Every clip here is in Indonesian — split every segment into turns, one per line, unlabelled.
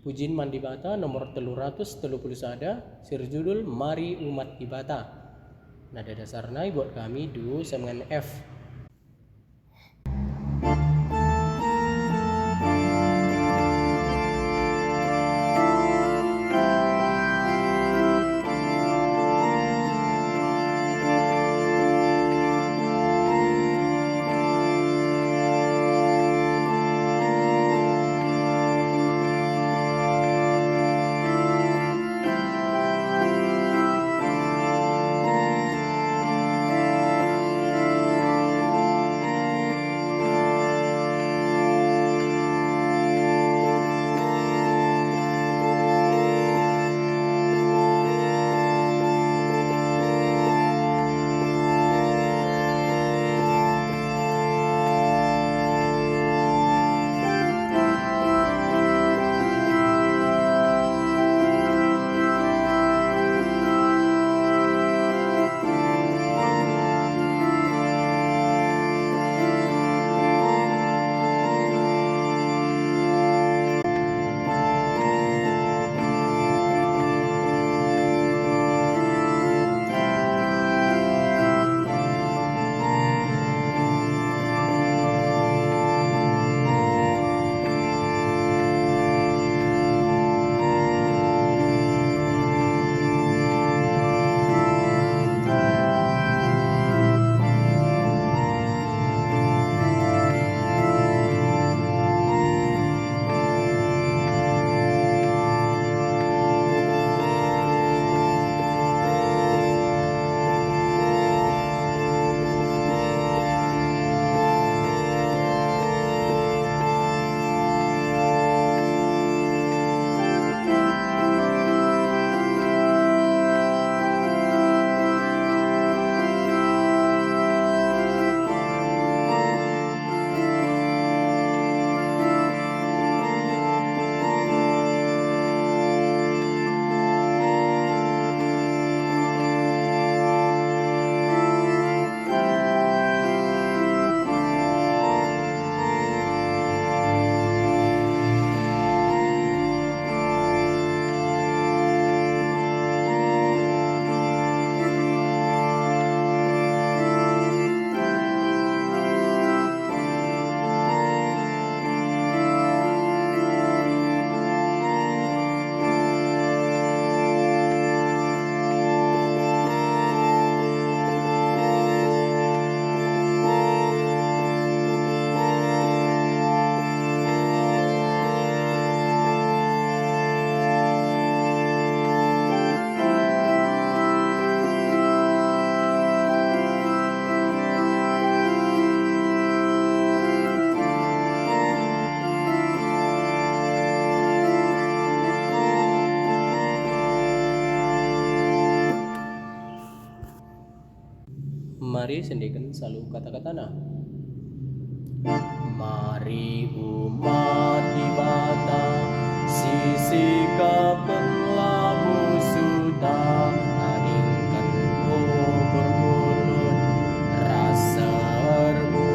Pujin Mandi Bata nomor 331 sirjudul Mari Umat Ibata. Nada dasarnya buat kami do sama F. Mari sendikan selalu kata-kata nah. Mari umat Ibata sisikaken labu suta aningkan ukur bulut rasa erbu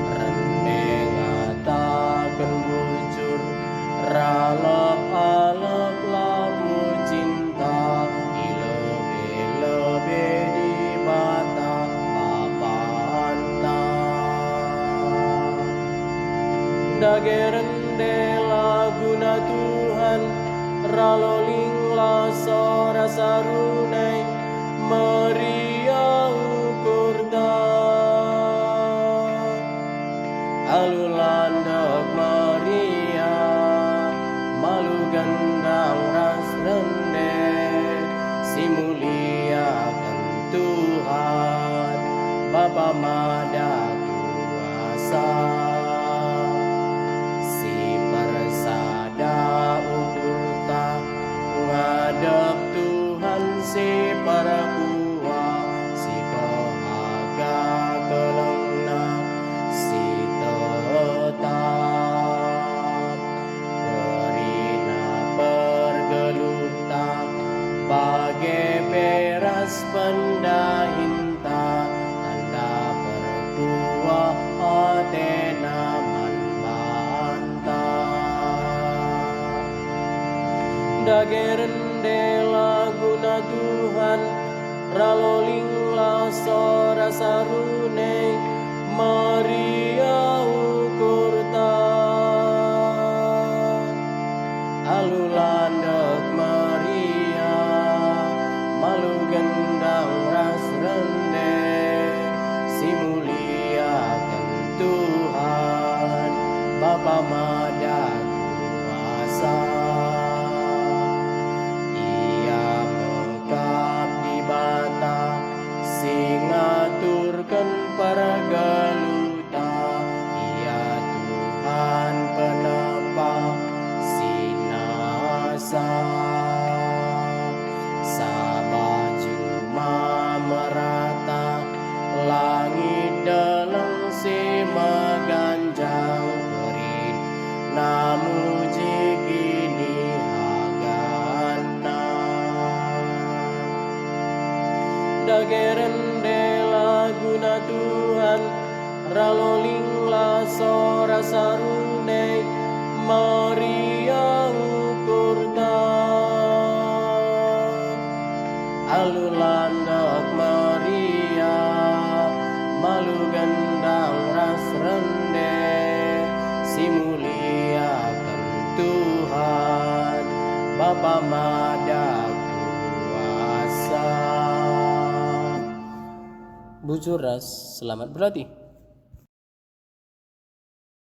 rendeng ataken bujur ralap-alap labu cinta ilebe-lebe di bata papanta dagerende laguna Tuhan raloling laso rasa runai Maria ukurta alulandak Maria malu gandang ras rende simuliakan Tuhan Bapa Mada Kuasa si persada ukurta ngadep Tuhan si para kuwa si pehaga kelengna si Dageren laguna Tuhan raloling sora sarune Maria ukurta alulandek Maria malu gendang ras rende simuliakan Tuhan Bapa Maha Kuasa. Singaturkan pergeluta Ia Tuhan penapa sinasa Sabah cuma merata langit dalam si meganjang kerin namu jikini hagana Dageren laguna Tuhan raloling sora sarune Maria ukurta alulandak Maria malu gendang ras rende simuliakan Tuhan Bapa Maha Kuasa. Bujur ras, selamat berlatih.